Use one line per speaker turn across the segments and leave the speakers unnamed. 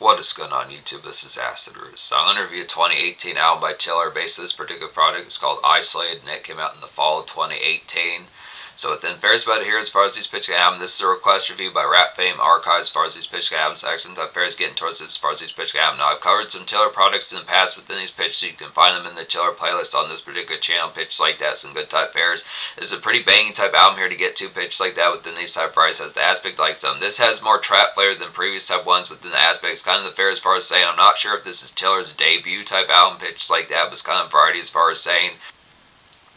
What is going on YouTube? This is Acid Roots. So I'm going to review a 2018 album by TILLR. Basically, this particular project is called Isolated, and it came out in the fall of 2018. So within fair's about here, as far as these particular albums, this is a request review by Rap Fame Archives as far as these particular albums. Excellent type fair is getting towards this as far as these particular albums. Now I've covered some TILLR products in the past within these pitches, so you can find them in the TILLR playlist on this particular channel. Pitches like that, some good type fairs. This is a pretty banging type album here to get to. Pitches like that within these type varieties has the aspect like some. This has more trap flavor than previous type ones within the aspects. Kind of the fair as far as saying. I'm not sure if this is TILLR's debut type album. Pitches like that, but it's kind of variety as far as saying.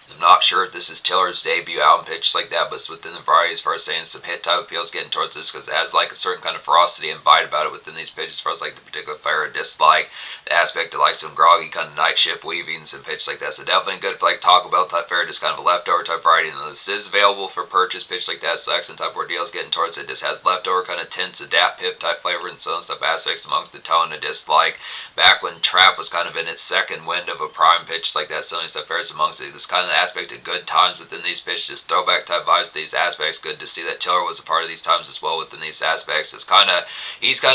I'm not sure if this is TILLR's debut album, pitches like that, but it's within the variety as far as saying some hit type appeals getting towards this because it has like a certain kind of ferocity and bite about it within these pitches as far as like the particular flair or dislike, the aspect of like some groggy kind of night shift weavings and pitches like that. So definitely good for like Taco Bell type fare, just kind of a leftover type variety. And this is available for purchase, pitch like that. So excellent type ordeals getting towards it. This has leftover kind of tints of dat pip type flavor and so on stuff aspects amongst the tone and dislike. Back when trap was kind of in its second wind of a prime pitch like that, so many stuff fares amongst it. This kind of the aspect of good times within these pitches, throwback type vibes to these aspects. Good to see that TILLR was a part of these times as well within these aspects. He's kind of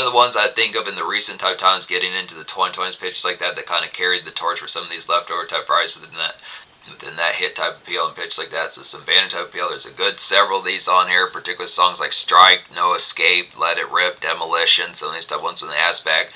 the ones I think of in the recent type times getting into the 2020s pitches like that kind of carried the torch for some of these leftover type varieties within that hit type appeal and pitch like that. So some band type appeal. There's a good several of these on here, particular songs like Strike, No Escape, Let It Rip, Demolition, some of these type ones with the aspect.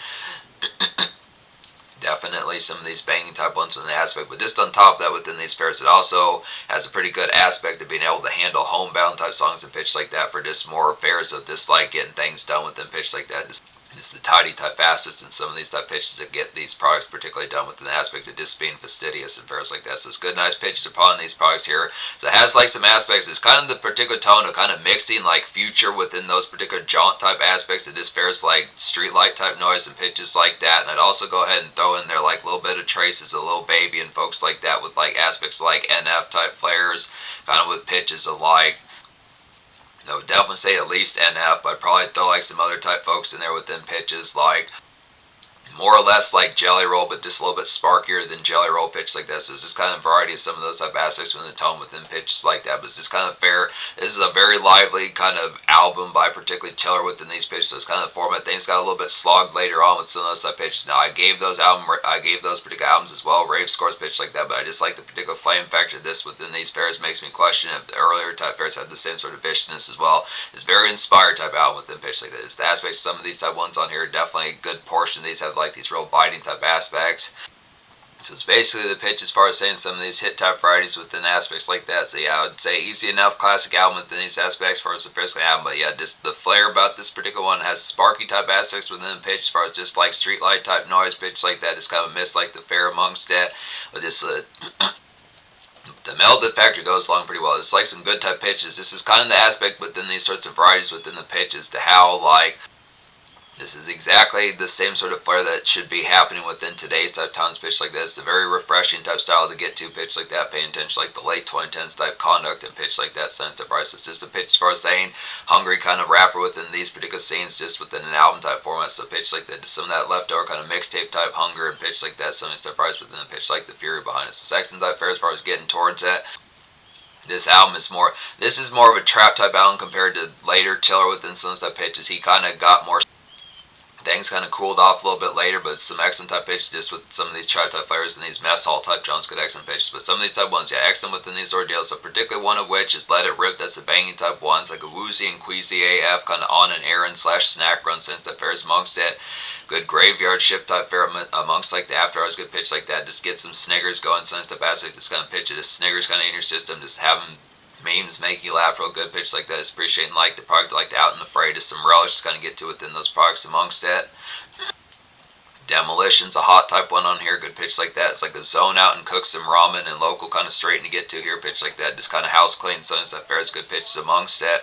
Definitely some of these banging type ones within the aspect, but just on top of that within these fairs, it also has a pretty good aspect of being able to handle homebound type songs and pitch like that for just more fairs of just like getting things done within pitch like that. It's the tidy type fastest in some of these type pitches that get these products particularly done within the aspect of just being fastidious and fairs like that. So it's good, nice pitches upon these products here. So it has like some aspects. It's kind of the particular tone of kind of mixing like future within those particular jaunt type aspects. It just fairs like street light type noise and pitches like that. And I'd also go ahead and throw in there like a little bit of traces of Lil Baby and folks like that with like aspects like NF type flares, kind of with pitches of like. I would definitely say at least NF. I'd probably throw like some other type folks in there within pitches like more or less like Jelly Roll, but just a little bit sparkier than Jelly Roll pitch like this. It's just kind of variety of some of those type of aspects within the tone within pitches like that. But it's just kind of fair. This is a very lively kind of album by particularly TILLR within these pitches. So it's kind of the format. Things got a little bit slogged later on with some of those type of pitches. Now I gave those particular albums as well rave scores pitch like that, but I just like the particular flame factor. This within these fairs makes me question if the earlier type fairs had the same sort of viciousness as well. It's very inspired type album within pitch like that. It's the aspects of some of these type ones on here. Definitely a good portion of these have like these real biting type aspects. So it's basically the pitch as far as saying some of these hit type varieties within aspects like that. So yeah, I would say easy enough classic album within these aspects as far as the physical album. But yeah, just the flair about this particular one has sparky type aspects within the pitch as far as just like street light type noise pitch like that. Just kind of miss like the fair amongst it. But just the melted factor goes along pretty well. It's like some good type pitches. This is kind of the aspect within these sorts of varieties within the pitches to how like this is exactly the same sort of flair that should be happening within today's type times pitch like this. It's a very refreshing type style to get to pitch like that, paying attention like the late 2010s type conduct and pitch like that sense of price. It's just a pitch as far as saying hungry kind of rapper within these particular scenes just within an album type format. So pitch like that, some of that leftover kind of mixtape type hunger and pitch like that, some of the type price within the pitch like the fury behind it. So Saxon type fair as far as getting towards that. This album is more of a trap type album compared to later TILLR within some of the type pitches. He kind of got more. Things kind of cooled off a little bit later, but some excellent type pitches just with some of these trap type flavors and these mess hall type Jones good excellent pitches. But some of these type ones, yeah, excellent within these ordeals. So particularly one of which is Let It Rip. That's a banging type one. It's like a woozy and queasy AF kind of on an errand / snack run since the fairs amongst it. Good graveyard shift type fair amongst like the after hours good pitch like that. Just get some sniggers going, some stuff aspect. Just kind of pitch it, just sniggers kind of in your system. Just having memes make you laugh real good pitch like that. Just appreciating like the product like the Out and the Fray. Just some relish just kind of get to within those products amongst it. Demolition's a hot type one on here, good pitch like that. It's like a zone out and cook some ramen and local kind of straight to get to here, pitch like that. Just kind of house clean some of these type fairs, good pitches amongst it.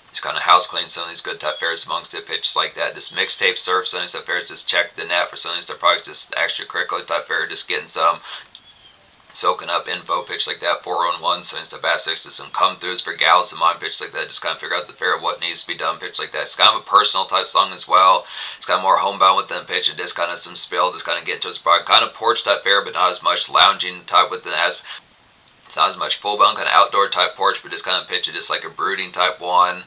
Just kind of house clean some of these good type fairs amongst it, pitches like that. Just mixtape surf some of these type fairs, just check the net for some of these type products, just extracurricular type fair, just getting some soaking up info pitch like that, 411, so instead of aspects to some come throughs for gals in mind pitch like that, just kind of figure out the fair of what needs to be done pitch like that. It's kind of a personal type song as well. It's kind of more homebound with them pitch and just kind of some spill, just kind of get to its product, kind of porch type fair, but not as much lounging type with the as it's not as much full blown kind of outdoor type porch, but just kind of pitch it just like a brooding type one.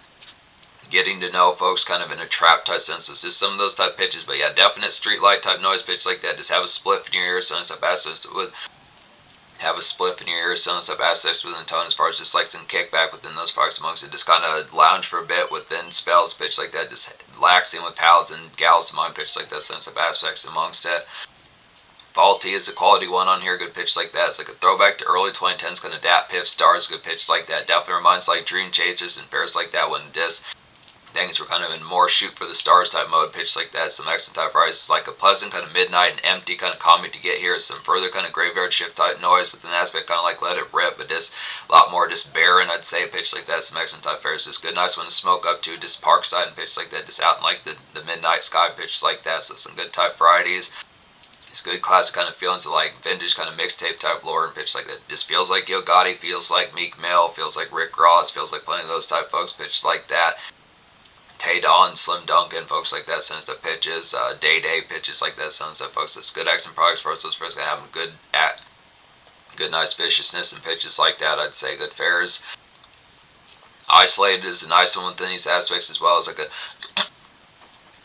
getting to know folks kind of in a trap type sense. It's just some of those type pitches, but yeah, definite street light type noise pitch like that. Just have a spliff in your ear, so stuff aspects with have a spliff in your ear, so stuff aspects within the tone as far as just like some kickback within those parts amongst it. Just kind of lounge for a bit within spells pitch like that. Just laxing with pals and gals to mind pitch like that, so stuff aspects amongst it. Faulty is a quality one on here, good pitch like that. It's like a throwback to early 2010s, kind of Dat Piff Stars, good pitch like that. Definitely reminds like Dream Chasers and fairs like that when this things were kind of in more shoot for the stars type mode, pitch like that. Some excellent type varieties, like a pleasant kind of midnight and empty kind of calming to get here. Some further kind of graveyard shift type noise with an aspect kind of like Let It Rip, but just a lot more just barren, I'd say, pitch like that. Some excellent type fairs, just good, nice one to smoke up to, just Parkside and pitch like that, just out in like the midnight sky pitch like that. So some good type varieties. It's good classic kind of feelings of like vintage kind of mixtape type lore and pitch like that. Just feels like Yo Gotti, feels like Meek Mill, feels like Rick Ross, feels like plenty of those type folks pitch like that. Tay Don, Slim Duncan, folks like that, sends the pitches. Day Day pitches like that, sends that folks. It's good accent products for us. Those folks gonna have good nice viciousness and pitches like that. I'd say good fares. Isolated is a nice one within these aspects as well as like a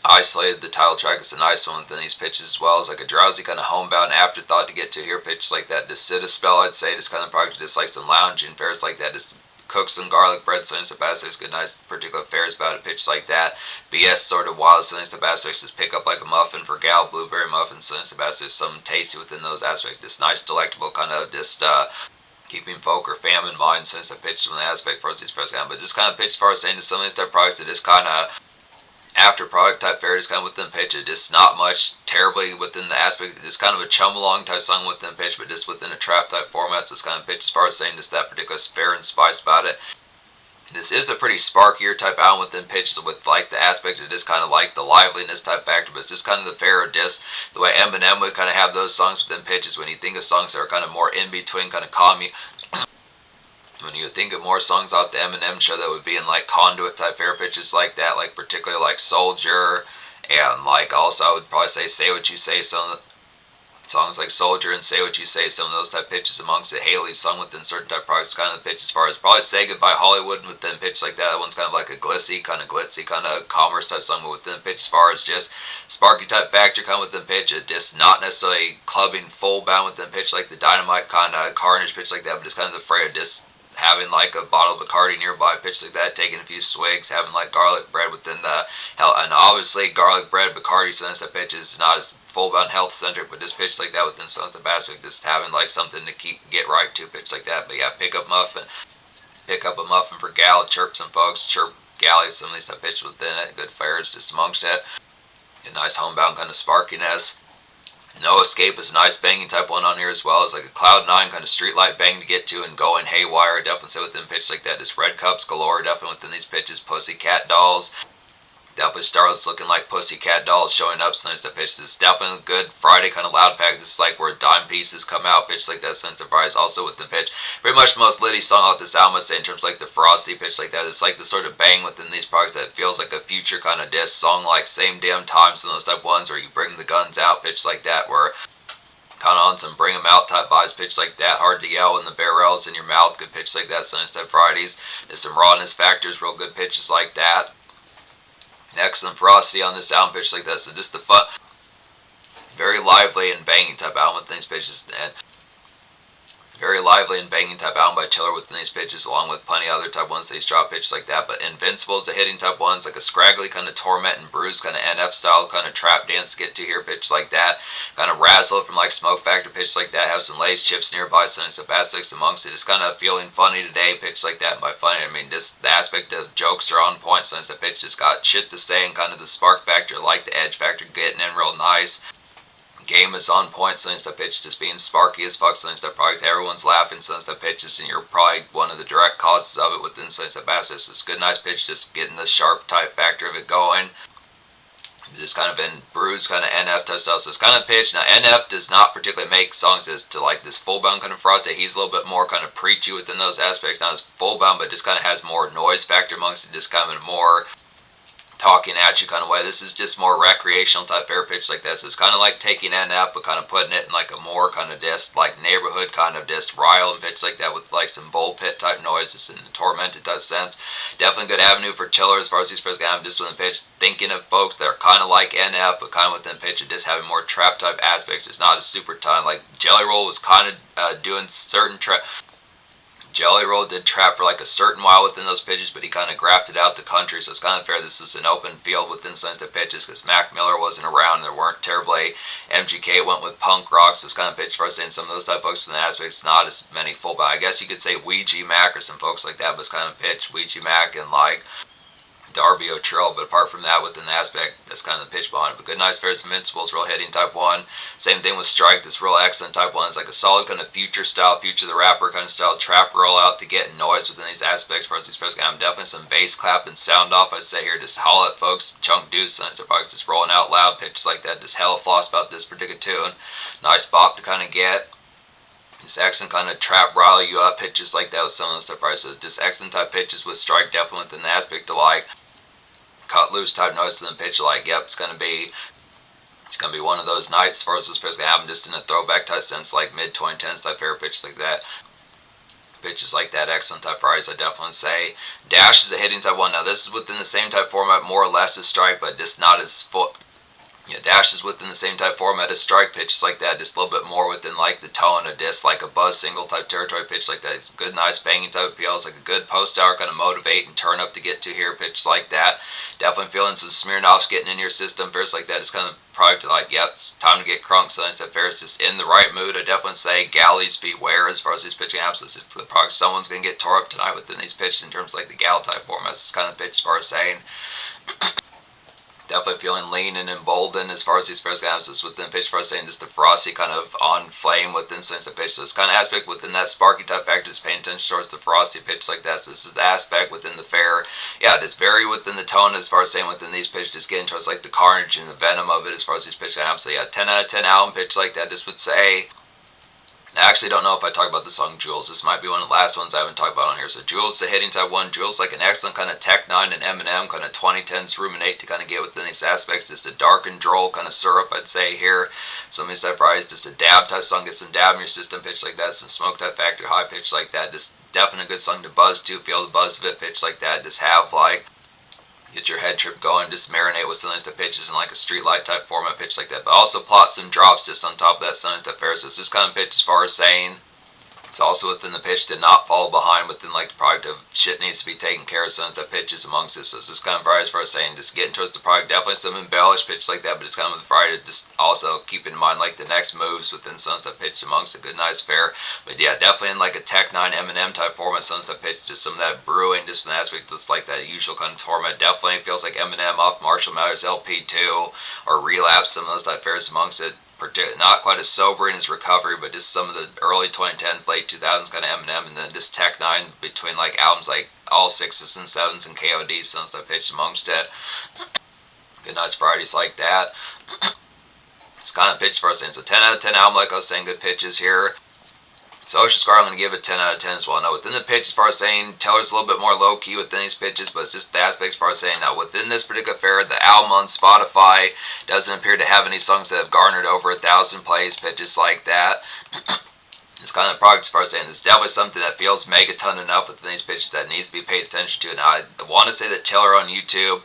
Isolated, the title track, is a nice one within these pitches as well as like a drowsy kind of homebound afterthought to get to here pitch like that. Just sit a spell, I'd say. Just kind of product just like some lounging fares like that. Just cook some garlic bread, so stuff aspects, good nice particular fares about a pitch like that. BS sort of wild, so stuff aspects, just pick up like a muffin for gal, blueberry muffin, so stuff aspects, some tasty within those aspects. Just nice, delectable kind of just keeping folk or fam in mind, so stuff pitch from the aspect for these press but just kind of pitch as far as saying to some of these type products that just kind of after product type fair, just kind of within pitch. It just not much terribly within the aspect. It's kind of a chum along type song within pitch, but just within a trap type format. So it's kind of pitch as far as saying just that particular fair and spice about it. This is a pretty sparkier type album within pitches with like the aspect of just kind of like the liveliness type factor, but it's just kind of the fair of just the way Eminem would kind of have those songs within pitches when you think of songs that are kind of more in between, kind of calm you. When you think of more songs off the Eminem Show that would be in like conduit type fair pitches like that, like particularly like Soldier, and like also I would probably say What You Say, some of the songs like Soldier and Say What You Say, some of those type pitches amongst it. Haley's sung within certain type products, kind of the pitch as far as probably Say Goodbye Hollywood within pitch like that. That one's kind of like a glitzy, kind of commerce type song, but within pitch as far as just sparky type factor kind of within pitch. It just not necessarily clubbing full bound within pitch like the Dynamite kind of Carnage pitch like that, but just kind of the fray of just having like a bottle of Bacardi nearby, pitch like that, taking a few swigs, having like garlic bread within the hell, and obviously garlic bread, Bacardi, so that pitch is not as full-bound health centered, but just pitch like that within some of the aspect, just having like something to get right to pitch like that. But yeah, pick up a muffin for gal, chirp some folks, chirp galley, some of these type pitches within it, good fares just amongst it. A nice homebound kind of sparkiness. No Escape is a nice banging type one on here as well as like a Cloud 9 kind of streetlight bang to get to and going haywire. Definitely say within pitch like that. Just Red Cups galore, definitely within these pitches. Pussycat Dolls. Definitely Starlet's looking like Pussycat Dolls showing up. So nice to pitch. This definitely a good Friday kind of loud pack. This is like where dime pieces come out. Pitch like that. Since the prize also with the pitch. Pretty much the most litty song off this album, I'd say, in terms of like the frosty pitch like that. It's like the sort of bang within these products that feels like a future kind of disc song, like Same Damn Time. Some of those type ones where you bring the guns out. Pitch like that where kind of on some bring them out type vibes, pitch like that, hard to yell when the barrel's in your mouth, good pitch like that, Sunny Step Fridays. There's some rawness factors, real good pitches like that. Excellent ferocity on this album, pitch like that, so just the fun, very lively and banging type album with these pitches, and very lively and banging type album by TILLR within these pitches, along with plenty of other type ones that he's dropped pitches like that. But Invincible's the hitting type ones, like a scraggly kind of torment and bruise kind of NF style kind of trap dance to get to here, pitch like that. Kind of razzle from like Smoke Factor, pitch like that. Have some Lay's chips nearby, some aspects amongst it. It's kind of feeling funny today, pitch like that. And by funny, I mean just the aspect of jokes are on point, since the pitch just got shit to say, and kind of the spark factor, like the edge factor, getting in real nice. Game is on point, since the pitch just being sparky as fuck, since the products, everyone's laughing, since the pitches, and you're probably one of the direct causes of it within since the basis. It's good, nice pitch, just getting the sharp type factor of it going. Just kind of in bruise, kind of NF type stuff. So it's kind of pitch. Now NF does not particularly make songs as to like this full bound kind of frosty. He's a little bit more kind of preachy within those aspects. Not as full bound, but just kind of has more noise factor amongst it. Just kind of more talking at you kind of way. This is just more recreational type air pitch like that. So it's kind of like taking NF but kind of putting it in like a more kind of just like neighborhood kind of just rile and pitch like that with like some bullpit type noise, just in a tormented type sense. Definitely good avenue for TILLR as far as these players can have just within pitch. Thinking of folks that are kind of like NF but kind of within pitch and just having more trap type aspects. There's not a super ton. Like Jelly Roll was kind of doing certain trap. Jelly Roll did trap for like a certain while within those pitches, but he kind of grafted out the country, so it's kind of fair. This is an open field within sensitive pitches because Mac Miller wasn't around. There weren't terribly. MGK went with punk rock, so it's kind of pitch for us saying some of those type of folks from the aspects, not as many fullback. I guess you could say Ouija Mac or some folks like that, but it's kind of pitch Ouija Mac and like Darby O'Trill, but apart from that, within the aspect, that's kind of the pitch behind it. But good, nice, fair's invincibles, real hitting type 1. Same thing with Strike, this real excellent type 1. It's like a solid kind of future style, future the rapper kind of style trap rollout to get noise within these aspects. For these pairs, definitely some bass clap and sound off. I'd say here, just holla at folks, chunk deuce, and their folks just rolling out loud, pitches like that, just hella floss about this particular tune. Nice bop to kind of get. This excellent kind of trap rile you up pitches like that with some of those stuff, right? So just excellent type pitches with Strike, definitely within the aspect to like cut loose type noise to the pitch like, yep, it's gonna be one of those nights as far as this pitch gonna happen, just in a throwback type sense, like mid 2010s type air pitch like that. Pitches like that, excellent type varieties, I definitely say. Dash is a hitting type 1. Now this is within the same type format, more or less as Strike, but just not as full. Yeah, Dash is within the same type format as Strike, pitches like that, just a little bit more within like the tone of disc, like a buzz single type territory pitch like that. It's a good, nice banging type of PL. It's like a good post hour kind of motivate and turn up to get to here, pitch like that. Definitely feeling some Smirnoffs getting in your system, fares like that. It's kind of product to like, yep, it's time to get crunk. So that fares just in the right mood. I definitely say galleys beware as far as these pitching apps. It's just the product someone's gonna get tore up tonight within these pitches in terms of like the gal type formats. It's kind of pitch as far as saying. Definitely feeling lean and emboldened as far as these first guys is within pitch for us saying just the frosty kind of on flame within sense of pitch. So it's kind of aspect within that sparky type factor is paying attention towards the frosty pitch like that. So this is the aspect within the fair. Yeah, it's very within the tone as far as saying within these pitches, just getting towards like the carnage and the venom of it as far as these pitches have. So yeah, 10 out of 10 album pitch like that. Just would say. I actually don't know if I talked about the song Jules. This might be one of the last ones I haven't talked about on here. So Jules, the hitting type 1. Jules like an excellent kind of Tech 9 and Eminem kind of 2010s ruminate to kind of get within these aspects. Just a dark and droll kind of syrup, I'd say here. Some of these type varieties, just a dab type song, get some dab in your system pitch like that. Some smoke type factor, high pitch like that. Just definitely a good song to buzz to. Feel the buzz of it, pitch like that. Just have like. Get your head trip going, just marinate with some of these pitches in like a street light type format pitch like that. But also plot some drops just on top of that some of these fair. So it's just kind of pitch as far as saying. It's also within the pitch to not fall behind within like the product of shit needs to be taken care of. Some of the pitches amongst this. So it's just kind of variety as far as saying just getting towards the product. Definitely some embellished pitch like that, but it's kind of the variety to just also keep in mind like the next moves within some of the pitch amongst a good nice fair. But yeah, definitely in like a Tech 9 Eminem type format. Some of the pitch, just some of that brewing, just from the aspect that's like that usual kind of format. Definitely feels like Eminem off Marshall Mathers LP2 or Relapse. Some of those type fairs amongst it. Not quite as sober in his recovery, but just some of the early 2010s, late 2000s kind of Eminem, and then just Tech 9 between like albums like all 6s and 7s and KOD, some stuff pitched amongst it. Good nice varieties like that. It's kind of pitch for us, so 10 out of 10 album, like I was saying, good pitches here. Social Scar, I'm going to give it 10 out of 10 as well. Now, within the pitch, as far as saying, TILLR's a little bit more low-key within these pitches, but it's just the aspects as far as saying, now, within this particular fair, the album on Spotify doesn't appear to have any songs that have garnered over 1,000 plays, pitches like that. It's kind of the product as far as saying, it's definitely something that feels megaton enough within these pitches that needs to be paid attention to. Now, I want to say that TILLR on YouTube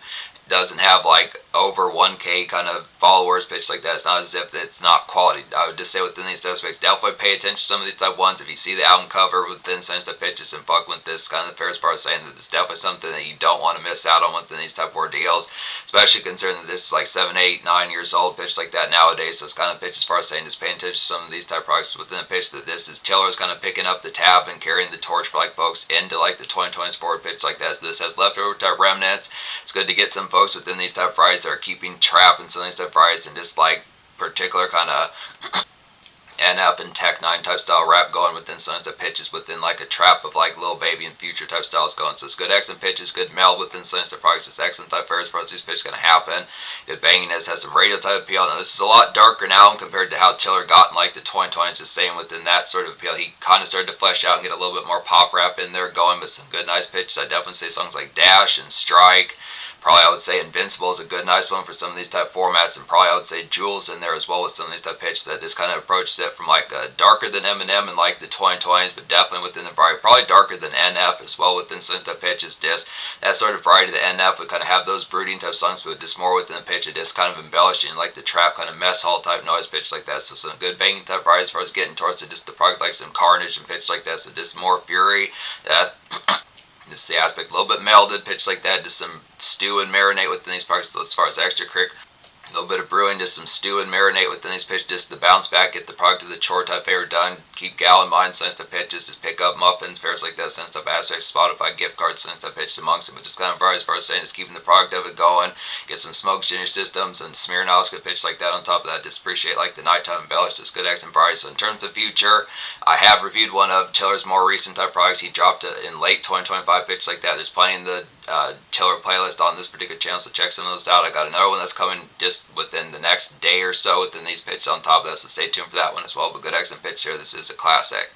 doesn't have like over 1K kind of followers pitch like that. It's not as if it's not quality. I would just say within these aspects, definitely pay attention to some of these type ones. If you see the album cover within some type pitches and fuck with this kind of the fair as far as saying that it's definitely something that you don't want to miss out on within these type of ordeals, especially considering that this is like 7, 8, 9 years old pitch like that nowadays. So it's kind of pitch as far as saying just paying attention to some of these type products within the pitch that this is TILLR's kind of picking up the tab and carrying the torch for like folks into like the 2020s forward pitch like that. So this has leftover type remnants. It's good to get some folks within these type of varieties that are keeping trap and some of these type of varieties and just like particular kind of NF and Tech 9 type style rap going within some of the pitches within like a trap of like Lil Baby and Future type styles going. So it's good excellent pitches, good meld within some of the products. It's excellent type fair as far as these pitches going to happen. Good banginess, has some radio type appeal. Now this is a lot darker now compared to how TILLR got in like the 2020s. Just saying within that sort of appeal, he kind of started to flesh out and get a little bit more pop rap in there going, but some good nice pitches. I definitely say songs like Dash and Strike. Probably I would say Invincible is a good, nice one for some of these type formats, and probably I would say Jules in there as well with some of these type pitch that just kind of approaches it from like darker than Eminem and like the 2020s, but definitely within the variety. Probably darker than NF as well within some type pitches. Just that sort of variety. The NF would kind of have those brooding type songs, but just more within the pitch. It just kind of embellishing like the trap kind of mess hall type noise pitch like that. So some good banging type variety as far as getting towards it. Just the product like some carnage and pitch like that. So just more fury. Just the aspect, a little bit melded, pitch like that, just some stew and marinate within these parts as far as extracurricular. A little bit of brewing, just some stew and marinate within these pitches, just the bounce back, get the product of the chore type favor done. Keep gal in mind, sense of pitches, just pick up muffins, fairs like that, sense of aspects, Spotify gift cards, sense of pitches amongst them, but just kind of as far as saying, just keeping the product of it going, get some smokes in your systems, and smear nozzles, good pitch like that on top of that. Just appreciate like the nighttime embellish, just good accent variety. So in terms of future, I have reviewed one of TILLR's more recent type products. He dropped it in late 2025 pitch like that. There's plenty in the TILLR playlist on this particular channel, so check some of those out. I got another one that's coming just within the next day or so within these pitches on top of that, so stay tuned for that one as well. But good excellent pitch here. This is a classic.